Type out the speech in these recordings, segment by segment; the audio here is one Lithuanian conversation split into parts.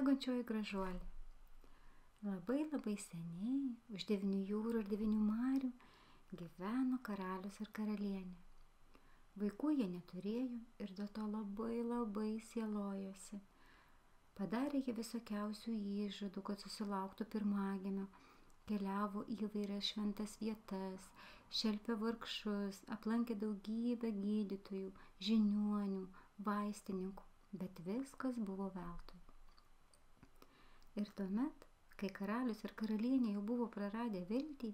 miegančioji gražuolė. Labai seniai, už 9 jūrų ir 9 marių, gyveno karalius ir karalienė. Vaikų jie neturėjo ir dėl to labai sielojosi. Padarė jie visokiausių įžadų, kad susilauktų pirmagimio, keliavo į įvairias šventas vietas, šelpė vargšus, aplankė daugybę gydytojų, žiniuonių, vaistininkų, bet viskas buvo veltui. Ir tuomet, kai karalius ir karalienė jau buvo praradę viltį,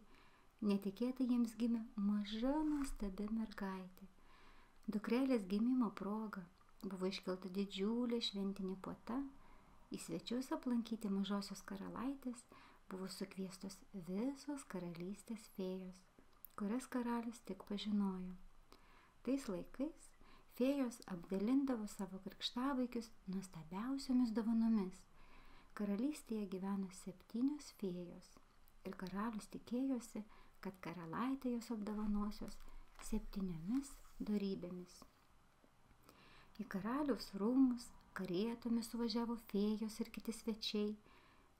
netikėtai jiems gimė maža nuostabi mergaitė. Dukrelės gimimo proga buvo iškelta didžiulė šventinė puota, į svečius aplankyti mažosios karalaitės buvo sukviestos visos karalystės fėjos, kurias karalius tik pažinojo. Tais laikais fėjos apdalindavo savo krikštavaikius nuostabiausiomis dovanomis. Karalystėje gyveno 7 fėjos ir karalius tikėjosi, kad karalaitė jos apdovanosios 7 dorybėmis. Į karaliaus rūmus karietomis suvažiavo fėjos ir kiti svečiai.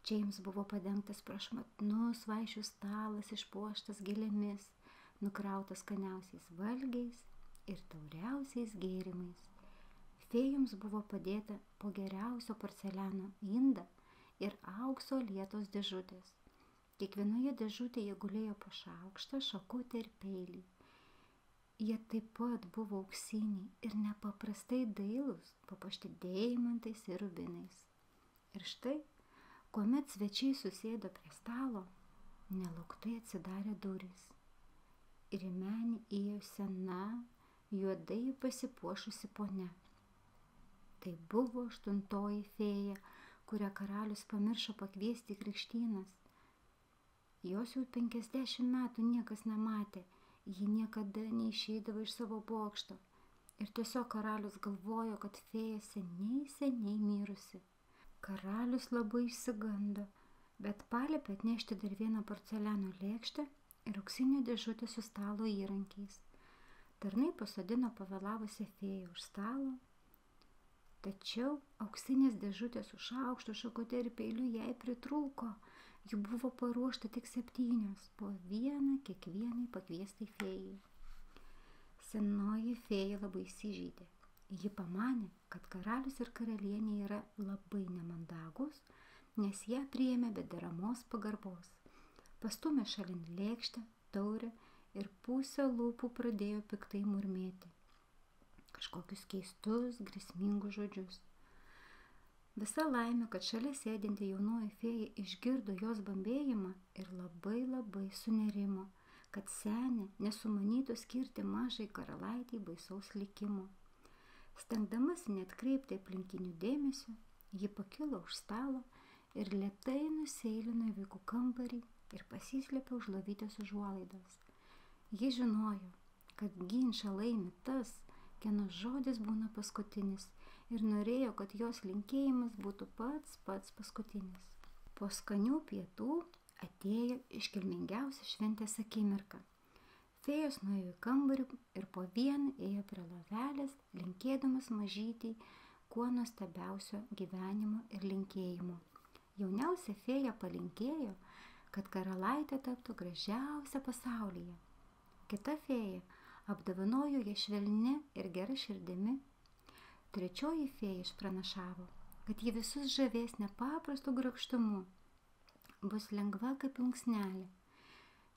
Čia jiems buvo padengtas prašmatnus vaišių stalas išpuoštas gėlėmis, nukrautas skaniausiais valgiais ir tauriausiais gėrimais. Fėjoms buvo padėta po geriausio porceliano indą ir aukso lietos dėžutės. Kiekvienoje dėžutėje gulėjo po šaukštą, šakutę ir peilį. Jie taip pat buvo auksiniai ir nepaprastai dailūs, papuošti deimantais ir rubinais. Ir štai, kuomet svečiai susėdo prie stalo, nelauktai atsidarė durys. Ir į menį ėjo sena, juodai pasipuošusi ponia. Tai buvo 8 fėja, kurią karalius pamiršo pakviesti į krikštynas. Jos jau 50 metų niekas nematė, ji niekada neišeidavo iš savo bokšto. Ir tiesiog karalius galvojo, kad fėja seniai mirusi. Karalius labai išsigando, bet paliepė atnešti dar vieną porceliano lėkštę ir auksinę dėžutę su stalo įrankiais. Tarnai pasodino pavėlavusią fėją už stalo, tačiau auksinės dėžutės su šaukštu, šakute ir peiliu jai pritrūko. Jų buvo paruošta tik 7, po vieną kiekvienai pakviestai fėjai. Senoji fėja labai įsižeidė. Ji pamanė, kad karalius ir karalienė yra labai nemandagus, nes ją priėmė be deramos pagarbos. Pastumė šalin lėkštę, taurę ir pusę lūpų pradėjo piktai murmėti kažkokius keistus, grėsmingus žodžius. Visa laimė, kad šalia sėdinti jaunoji fėja išgirdo jos bambėjimą ir labai sunerimo, kad senė nesumanytų skirti mažai karalaitei baisaus likimo. Stengdamasi neatkreipti aplinkinių dėmesio, ji pakilo už stalo ir lėtai nuseilino į vaikų kambarį ir pasislėpė už lovytės užuolaidos. Ji žinojo, kad ginčą laimi tas, kieno žodis būna paskutinis, ir norėjo, kad jos linkėjimas būtų pats paskutinis. Po skanių pietų atėjo iškilmingiausia šventės akimirka. Fėjos nuėjo į kambarį ir po vieną ėjo prie lovelės, linkėdamas mažytei kuo nuostabiausio gyvenimo ir linkėjimo. Jauniausia fėja palinkėjo, kad karalaitė taptų gražiausia pasaulyje. Kita fėja apdovanojo ją švelnia ir gera širdimi. 3 fėja išpranašavo, kad ji visus žavės nepaprastu grakštumu, bus lengva kaip plunksnelė.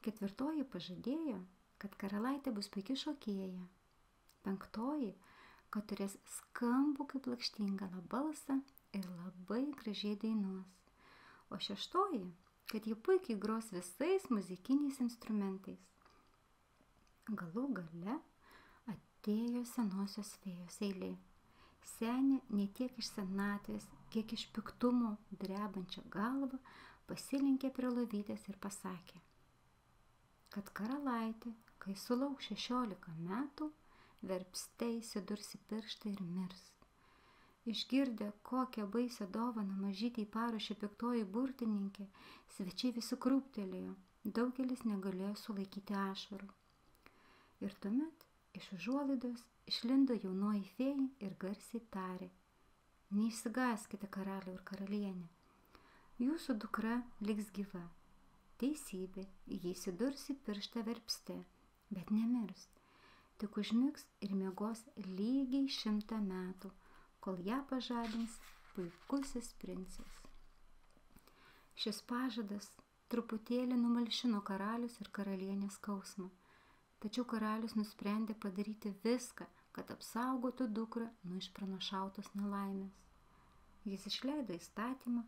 4 pažadėjo, kad karalaitė bus puiki šokėja. 5, kad turės skambų kaip lakštingalą balsą ir labai gražiai dainuos. O 6, kad ji puikiai gros visais muzikiniais instrumentais. Galų gale atėjo senosios fėjos eilė. Senė ne tiek iš senatvės, kiek iš piktumo drebančią galvą pasilinkė prie lovytės ir pasakė, kad karalaitė, kai sulauks 16 metų, verpste įsidurs į pirštą ir mirs. Išgirdę, kokią baisią dovaną mažytei paruošė piktoji burtininkė, svečiai visi krūptelėjo, daugelis negalėjo sulaikyti ašarų. Ir tuomet iš užuolaidos išlindo jaunoji fėja ir garsiai tarė, Neišsigąskite, karaliau ir karalienė. Jūsų dukra liks gyva. Teisybė, jį įsidurs į pirštą verpste, bet nemirs. Tik užmigs ir miegos lygiai 100 metų, kol ją pažadins puikusis princas. Šis pažadas truputėlį numalšino karalius ir karalienės skausmą, tačiau karalius nusprendė padaryti viską, kad apsaugotų dukrą nuo išpranašautos nelaimės. Jis išleido įstatymą,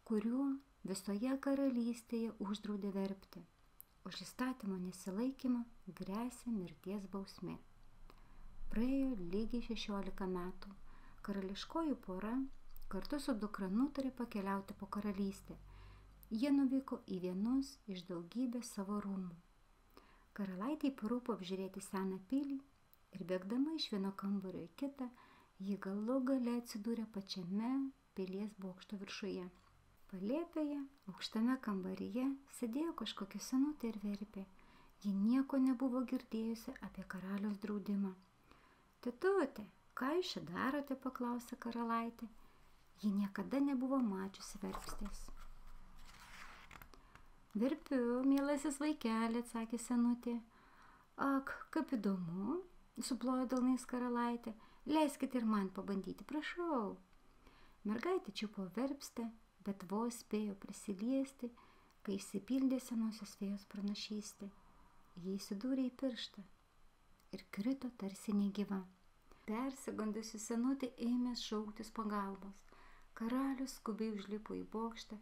kuriuo visoje karalystėje uždraudė verpti. Už įstatymo nesilaikymą gresia mirties bausmė. Praėjo lygiai 16 metų. Karališkoji pora kartu su dukra nutarė pakeliauti po karalystę. Jie nuvyko į vienus iš daugybės savo rūmų. Karalaitei parūpo apžiūrėti seną pilį ir bėgdama iš vieno kambario į kitą, ji galų gale atsidūrė pačiame pilies bokšto viršuje. Palėpėje, aukštame kambaryje, sėdėjo kažkokia senutė ir verpė. Ji nieko nebuvo girdėjusi apie karaliaus draudimą. Tetutė, ką jūs čia darote, paklausė karalaitė. Ji niekada nebuvo mačiusi verpstės. Verpiu, mielasis vaikeli, atsakė senutė. Ak, kaip įdomu, suplojo delnais karalaitė. Leiskite ir man pabandyti, prašau. Mergaitė čiupo verpstę, bet vos spėjo prisiliesti, kai išsipildė senosios fėjos pranašystė. Jie įsidūrė į pirštą ir krito tarsi negyva. Persigandusi senutė ėmė šauktis pagalbos. Karalius skubiai užlipo į bokštą,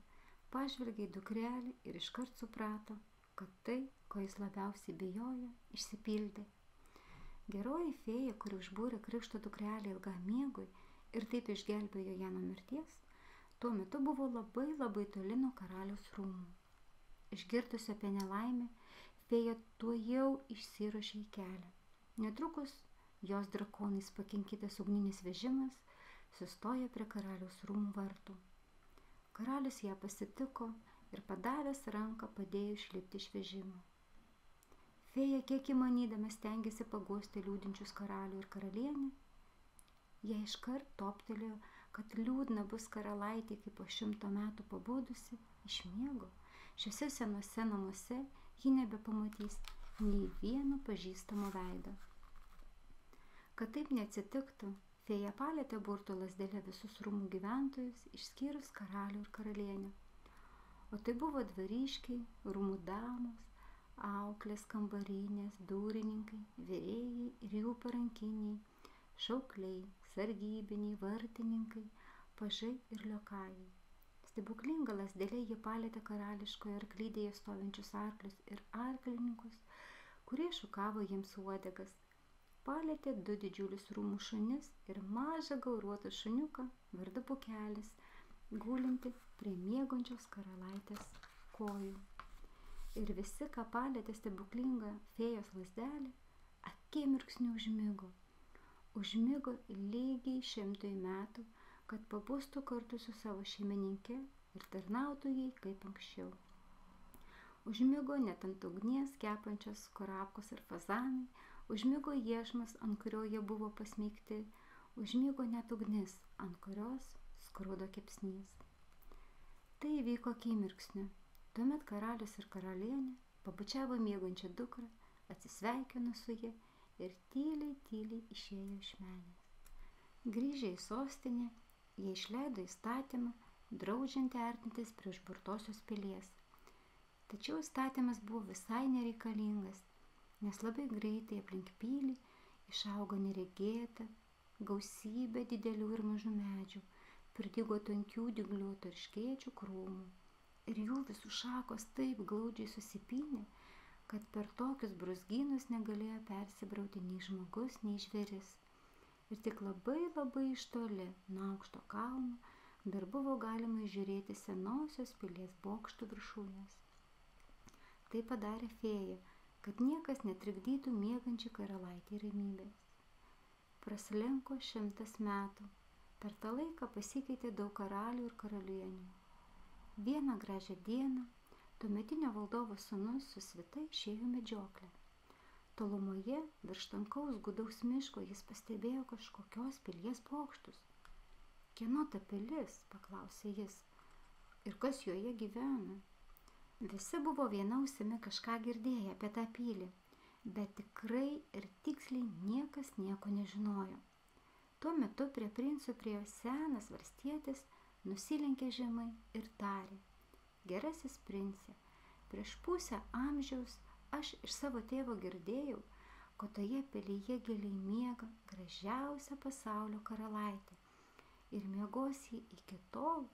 pažvelgė į dukrelį ir iškart suprato, kad tai, ko jis labiausiai bijojo, išsipildė. Geroji fėja, kuri užbūrė krikšto dukrelį ilgam miegui ir taip išgelbėjo ją nuo mirties, tuo metu buvo labai toli nuo karaliaus rūmų. Išgirdusi apie nelaimę, fėja tuojau išsiruošė į kelią. Netrukus jos drakonais pakinkytas ugninis vežimas sustojo prie karaliaus rūmų vartų. Karalius ją pasitiko ir padavęs ranką padėjo išlipti iš vežimo. Fėja kiek įmanydama stengėsi paguosti liūdinčius karalių ir karalienę. Jie iškart toptelėjo, kad liūdna bus karalaitė, kai po 100 metų pabudusi iš miego. Šiuose senuose namuose ji nebepamatys nei vieno pažįstamo veido. Kad taip neatsitiktų, fėja palietė burtų lazdele visus rūmų gyventojus, išskyrus karalių ir karalienę. O tai buvo dvariškiai, rūmų damos, auklės, kambarinės, dūrininkai, virėjai ir jų parankiniai, šaukliai, sargybiniai, vartininkai, pažai ir liokajai. Stebuklinga lazdele ji palėtė karališkoje arklydėje stovinčius arklius ir arklininkus, kurie šukavo jiems uodegas. Palėtė 2 didžiulius rūmų šunis ir mažą gauruotą šuniuką vardu Pukelis, gulinti prie miegančios karalaitės kojų. Ir visi, ką palėtė stebuklingą fėjos lazdelį, akimirksniu užmigo. Užmigo lygiai 100 metų, kad pabustų kartu su savo šeimininke ir tarnautų jai kaip anksčiau. Užmigo net ant ugnies kepančios kurapkos ir fazanai, užmigo iešmas, ant kurio jie buvo pasmeigti, užmigo net ugnis, ant kurios skrudo kepsnys. Tai įvyko akimirksniu. Tuomet karalius ir karalienė pabučiavo miegančią dukrą, atsisveikino su ja ir tyliai išėjo iš menės. Grįžę į sostinę, jie išleido įstatymą, draudžiantį artintis prie užburtosios pilies. Tačiau įstatymas buvo visai nereikalingas, nes labai greitai aplink pilį išaugo neregėta gausybė didelių ir mažų medžių, pridygo tankių dygliuotų erškėčių krūmų. Ir jų visų šakos taip glaudžiai susipynė, kad per tokius brūzgynus negalėjo persibrauti nei žmogus, nei žvėris. Ir tik labai iš toli nuo aukšto kalno dar buvo galima žiūrėti senosios pilies bokštų viršūnės. Tai padarė fėja, kad niekas netrikdytų miegančiai karalaitei ramybės. Praslenko 100 metų. Per tą laiką pasikeitė daug karalių ir karalienių. Vieną gražią dieną tuometinio valdovo sūnus su svita išėjo medžioklę. Tolumoje virš tankaus gūdaus miško jis pastebėjo kažkokios pilies bokštus. Kieno ta pilis, paklausė jis, ir kas joje gyvena. Visi buvo viena ausimi kažką girdėję apie tą pilį, bet tikrai ir tiksliai niekas nieko nežinojo. Tuo metu prie princo priėjo senas valstietis, nusilenkė žemai ir tarė: Gerasis prince, prieš pusę amžiaus aš iš savo tėvo girdėjau, kad toje pilyje giliai miega gražiausia pasaulio karalaitė ir miegos jį iki tol,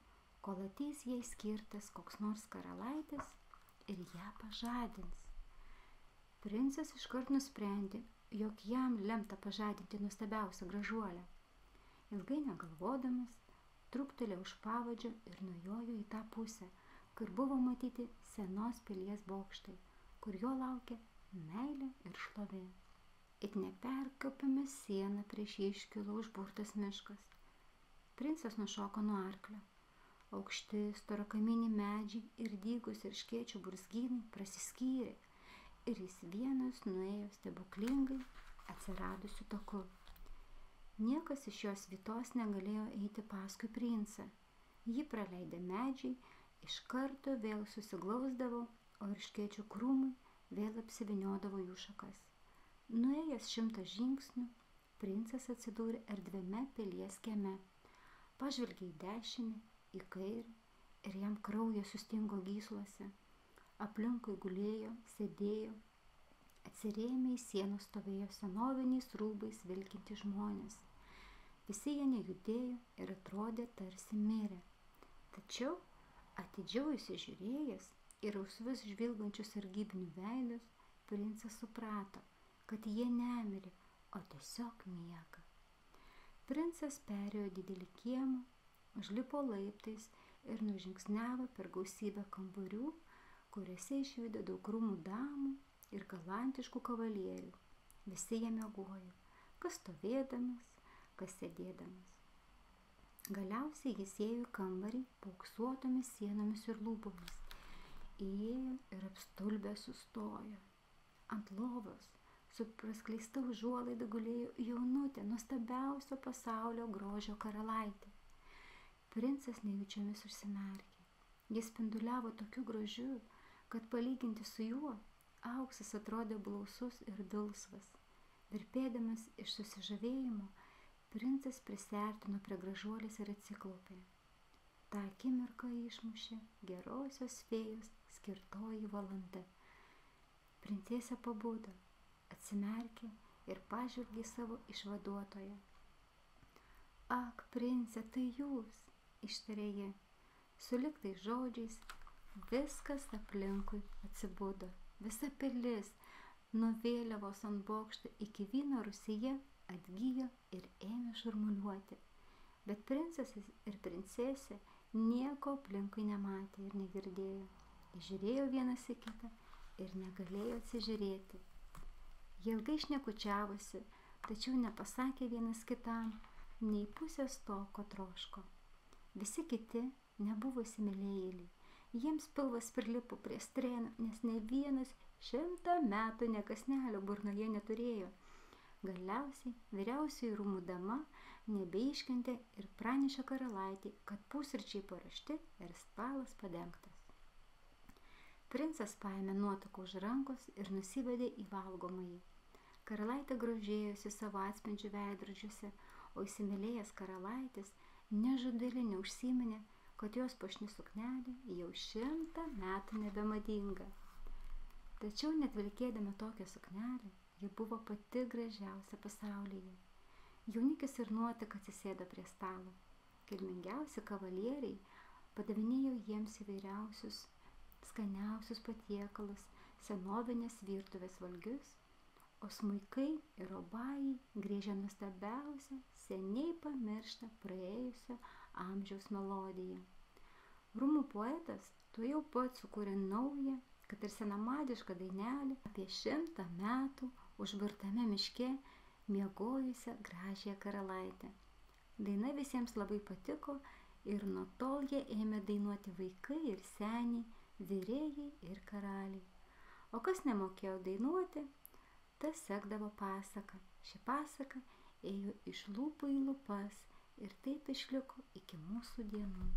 kol ateis jai skirtas koks nors karalaitis ir ją pažadins. Princas iškart nusprendė, jog jam lemta pažadinti nuostabiausią gražuolę. Ilgai negalvodamas, truktelėjo už pavadžio ir nujojo į tą pusę, kur buvo matyti senos pilies bokštai, kur jo laukia meilė ir šlovė. It neperkopama siena prieš jį iškilo užburtas miškas. Princas nušoko nuo arklio. Aukšti storakaminiai medžiai ir dygus erškėčių burzgynai prasiskyrė ir jis vienas nuėjo stebuklingai atsiradusiu taku. Niekas iš jos vietos negalėjo eiti paskui princą. Jį praleidę medžiai iš karto vėl susiglausdavo, o erškėčių krūmai vėl apsivyniodavo jų šakas. Nuėjęs 100 žingsnių, princas atsidūrė erdviame pilies kieme. Pažvelgė į dešinę, į kairę ir jam kraujas sustingo gyslose. Aplinkui gulėjo, sėdėjo, atsirėmę į sieną stovėjo senoviniais rūbais vilkinti žmonės. Visi jie nejudėjo ir atrodė tarsi mirę. Tačiau atidžiau įsižiūrėjęs į rausvus žvilgančius sargybinių veidus, princas suprato, kad jie nemirė, o tiesiog miega. Princas perėjo didelį kiemą, užlipo laiptais ir nužingsniavo per gausybę kambarių, kuriuose išvydo daug rūmų damų ir galantiškų kavalierių. Visi jie miegojo, kas stovėdamas, kas sėdėdamas. Galiausiai jis ėjo į kambarį paauksuotomis sienomis ir lūpomis. Įėjo ir apstulbęs sustojo. Ant lovos su praskleista užuolaida gulėjo jaunutė, nuostabiausio pasaulio grožio karalaitė. Princas nejučiomis užsimerkė. Jis spinduliavo tokiu grožiu, kad palyginti su juo auksas atrodė blausus ir dulsvas. Virpėdamas iš susižavėjimo, princas prisiartino prie gražuolės ir atsiklaupė. Ta akimirką išmušė gerosios fėjos skirtoji valanda. Princesė pabudo, atsimerkė ir pažvelgė savo išvaduotoją. Ak, prince, tai jūs, ištarė ji. Sulig tais žodžiais viskas aplinkui atsibudo. Visa pilis, nuo vėliavos ant bokšto iki vyno rūsyje, atgijo ir ėmė šurmuliuoti. Bet princas ir princesė nieko aplinkui nematė ir negirdėjo. Žiūrėjo vienas į kitą ir negalėjo atsižiūrėti. Jie ilgai šnekučiavosi, tačiau nepasakė vienas kitam nei pusės to, ko troško. Visi kiti nebuvo įsimylėjėliai. Jiems pilvas prilipo prie strėnų, nes ne vienas 100 metų nė kąsnelio burnoje neturėjo. Galiausiai vyriausioji rūmų dama nebeiškentė ir pranešė karalaitei, kad pusryčiai paruošti ir stalas padengtas. Princas paėmė nuotaką už rankos ir nusivedė į valgomąjį. Karalaitė grožėjosi savo atspindžių veidrodžiuose, o įsimylėjęs karalaitis nežudėlį neužsiminė, kad jos puošni suknelė jau 100 metų nebemadinga. Tačiau net vilkėdama tokią suknelę, ji buvo pati gražiausia pasaulyje. Jaunikis ir nuotaka atsisėdo prie stalo. Kilmingiausi kavalieriai padavinėjo jiems įvairiausius skaniausius patiekalus, senovinės virtuvės valgius, o smuikai ir obajai griežė nuostabiausią, seniai pamirštą praėjusio amžiaus melodiją. Rūmų poetas tuojau pat sukūrė naują, kad ir senamadišką dainelę apie 100 metų užburtame miške miegojusią gražią karalaitę. Daina visiems labai patiko ir nuo tol jie ėmė dainuoti vaikai ir seniai, virėjai ir karaliai. O kas nemokėjo dainuoti, tas sekdavo pasaką. Ši pasaka ėjo iš lūpų į lūpas ir taip išliko iki mūsų dienų.